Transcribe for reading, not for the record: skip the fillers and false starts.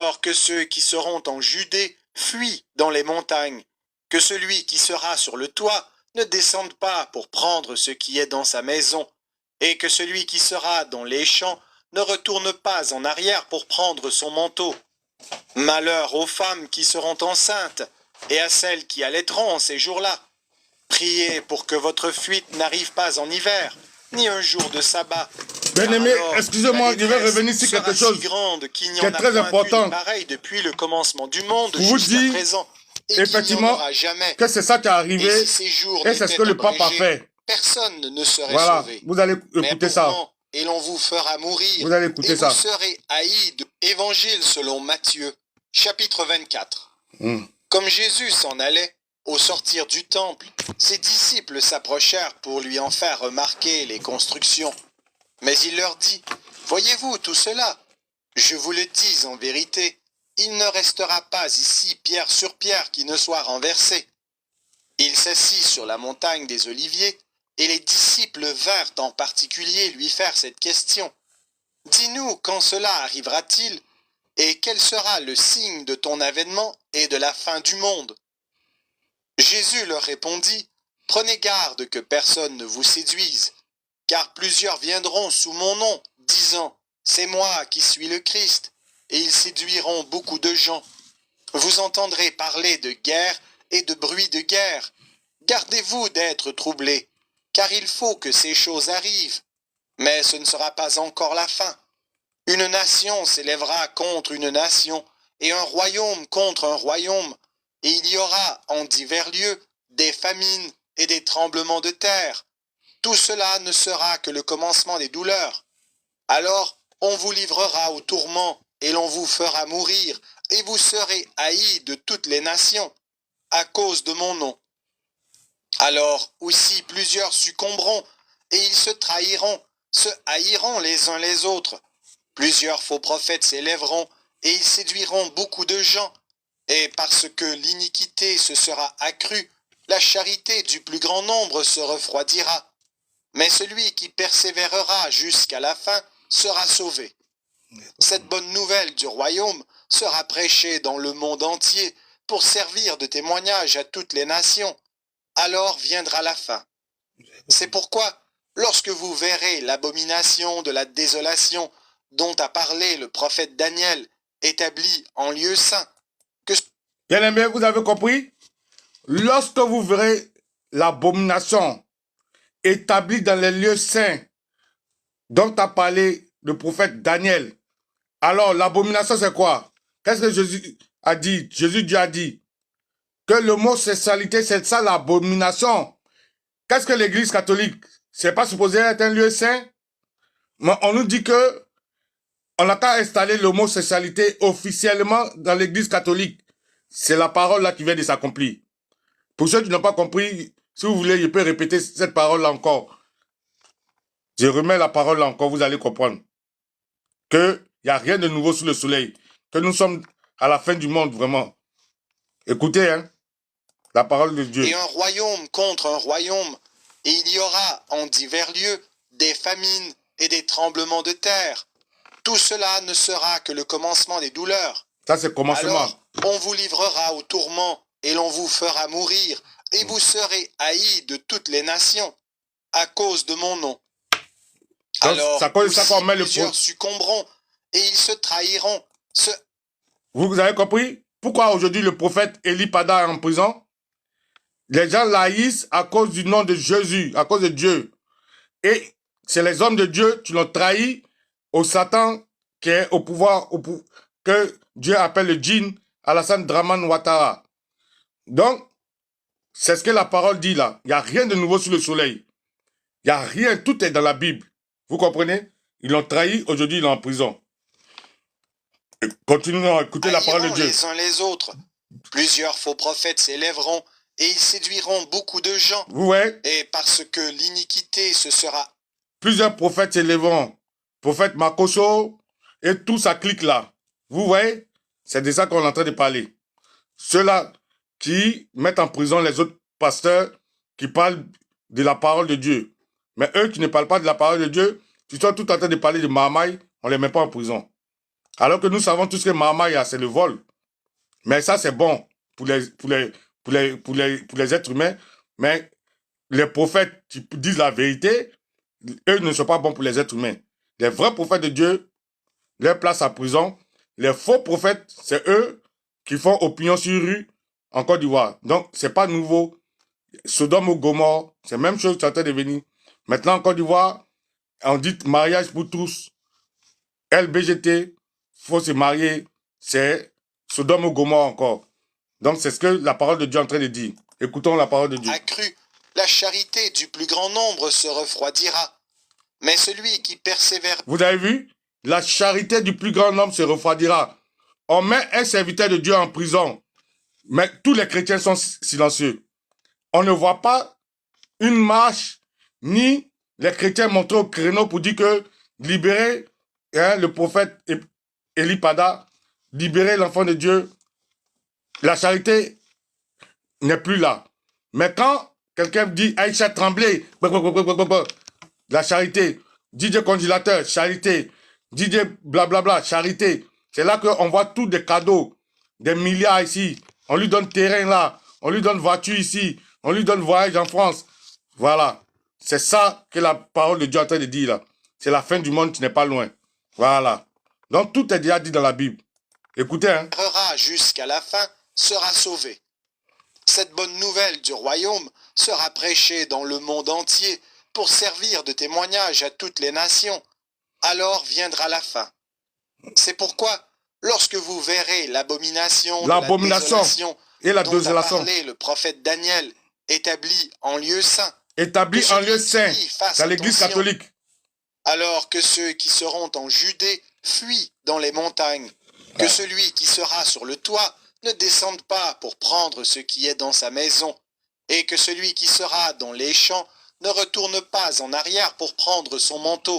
Alors que ceux qui seront en Judée fuient dans les montagnes, que celui qui sera sur le toit ne descende pas pour prendre ce qui est dans sa maison, et que celui qui sera dans les champs ne retourne pas en arrière pour prendre son manteau. Malheur aux femmes qui seront enceintes et à celles qui allaiteront en ces jours-là. Priez pour que votre fuite n'arrive pas en hiver, ni un jour de sabbat. Bien-aimé, excusez-moi, je vais revenir sur quelque chose qui est très important. Pareil depuis le commencement du monde Je vous jusqu'à dis, présent, et effectivement, jamais. que c'est ça qui est arrivé, et si et c'est ce que le pape a fait. Personne ne serait voilà, sauvé. Vous allez écouter ça. Et l'on vous fera mourir. Vous allez écouter ça. Vous serez haïs de Évangile selon Matthieu, chapitre 24. Comme Jésus s'en allait, au sortir du temple, ses disciples s'approchèrent pour lui en faire remarquer les constructions. Mais il leur dit, « Voyez-vous tout cela? Je vous le dis en vérité, il ne restera pas ici pierre sur pierre qui ne soit renversée. » Il s'assit sur la montagne des Oliviers, et les disciples vinrent en particulier lui faire cette question. « Dis-nous quand cela arrivera-t-il, et quel sera le signe de ton avènement et de la fin du monde ?» Jésus leur répondit, « Prenez garde que personne ne vous séduise, car plusieurs viendront sous mon nom, disant, « C'est moi qui suis le Christ », et ils séduiront beaucoup de gens. Vous entendrez parler de guerre et de bruit de guerre. Gardez-vous d'être troublés, car il faut que ces choses arrivent. Mais ce ne sera pas encore la fin. Une nation s'élèvera contre une nation, et un royaume contre un royaume, et il y aura en divers lieux des famines et des tremblements de terre. Tout cela ne sera que le commencement des douleurs. Alors on vous livrera au tourment, et l'on vous fera mourir, et vous serez haïs de toutes les nations, à cause de mon nom. Alors aussi plusieurs succomberont, et ils se trahiront, se haïront les uns les autres. Plusieurs faux prophètes s'élèveront, et ils séduiront beaucoup de gens. Et parce que l'iniquité se sera accrue, la charité du plus grand nombre se refroidira. Mais celui qui persévérera jusqu'à la fin sera sauvé. Cette bonne nouvelle du royaume sera prêchée dans le monde entier pour servir de témoignage à toutes les nations. Alors viendra la fin. C'est pourquoi, lorsque vous verrez l'abomination de la désolation dont a parlé le prophète Daniel, établi en lieu saint, Bien-aimé, vous avez compris? Lorsque vous verrez l'abomination établie dans les lieux saints dont a parlé le prophète Daniel, alors l'abomination c'est quoi? Qu'est-ce que Jésus a dit? Jésus a dit que le mot sexualité, c'est ça l'abomination. Qu'est-ce que l'église catholique? C'est pas supposé être un lieu saint? Mais on nous dit que on n'a qu'à installer le mot sexualité officiellement dans l'église catholique. C'est la parole là qui vient de s'accomplir. Pour ceux qui n'ont pas compris, si vous voulez, je peux répéter cette parole là encore. Je remets la parole là encore, vous allez comprendre. Que il n'y a rien de nouveau sous le soleil. Que nous sommes à la fin du monde, vraiment. Écoutez, hein, la parole de Dieu. Et un royaume contre un royaume, et il y aura en divers lieux des famines et des tremblements de terre. Tout cela ne sera que le commencement des douleurs. Ça, c'est le commencement. Alors, on vous livrera au tourment, et l'on vous fera mourir, et vous serez haïs de toutes les nations, à cause de mon nom. Donc, alors, ça cause ça qu'on met le plusieurs succomberont, et ils se trahiront. Vous avez compris? Pourquoi aujourd'hui le prophète Élie Pada est en prison? Les gens l'haïssent à cause du nom de Jésus, à cause de Dieu. Et c'est les hommes de Dieu qui l'ont trahi au Satan qui est au pouvoir, que Dieu appelle le djinn, Alassane Draman Ouattara. Donc, c'est ce que la parole dit là. Il n'y a rien de nouveau sous le soleil. Il n'y a rien, tout est dans la Bible. Vous comprenez? Ils l'ont trahi, aujourd'hui il est en prison. Continuons à écouter la parole de Dieu. Les uns les autres. Plusieurs faux prophètes s'élèveront et ils séduiront beaucoup de gens. Vous voyez? Et parce que l'iniquité se sera... Plusieurs prophètes s'élèveront. Prophète Makoso et tout ça clique là. Vous voyez? C'est de ça qu'on est en train de parler. Ceux-là qui mettent en prison les autres pasteurs qui parlent de la parole de Dieu. Mais eux qui ne parlent pas de la parole de Dieu, qui sont tout en train de parler de Mahamay, on ne les met pas en prison. Alors que nous savons tous que Mahamaya, c'est le vol. Mais ça, c'est bon pour les êtres humains. Mais les prophètes qui disent la vérité, eux ne sont pas bons pour les êtres humains. Les vrais prophètes de Dieu, les placent en prison. Les faux prophètes, c'est eux qui font opinion sur rue en Côte d'Ivoire. Donc, c'est pas nouveau. Sodome ou Gomorrhe, c'est la même chose qui est en train de venir. Maintenant, en Côte d'Ivoire, on dit mariage pour tous. LBGT, faut se marier, c'est Sodome ou Gomorrhe encore. Donc, c'est ce que la parole de Dieu est en train de dire. Écoutons la parole de Dieu. Accru, la charité du plus grand nombre se refroidira. Mais celui qui persévère... Vous avez vu? La charité du plus grand nombre se refroidira. On met un serviteur de Dieu en prison, mais tous les chrétiens sont silencieux. On ne voit pas une marche, ni les chrétiens montrés au créneau pour dire que libérer le prophète Elipada, libérer l'enfant de Dieu, la charité n'est plus là. Mais quand quelqu'un dit Aïcha Tremblay, la charité, DJ Congélateur, charité, DJ blablabla, charité, c'est là qu'on voit tous des cadeaux, des milliards ici. On lui donne terrain là, on lui donne voiture ici, on lui donne voyage en France. Voilà. C'est ça que la parole de Dieu est en train de dire là. C'est la fin du monde qui n'est pas loin. Voilà. Donc tout est déjà dit dans la Bible. Écoutez, hein. Jusqu'à la fin sera sauvé. Cette bonne nouvelle du royaume sera prêchée dans le monde entier pour servir de témoignage à toutes les nations. Alors viendra la fin. C'est pourquoi, lorsque vous verrez l'abomination et la dont désolation a parlé le prophète Daniel, établi en lieu saint, dans l'église catholique, alors que ceux qui seront en Judée fuient dans les montagnes, que celui qui sera sur le toit ne descende pas pour prendre ce qui est dans sa maison, et que celui qui sera dans les champs ne retourne pas en arrière pour prendre son manteau.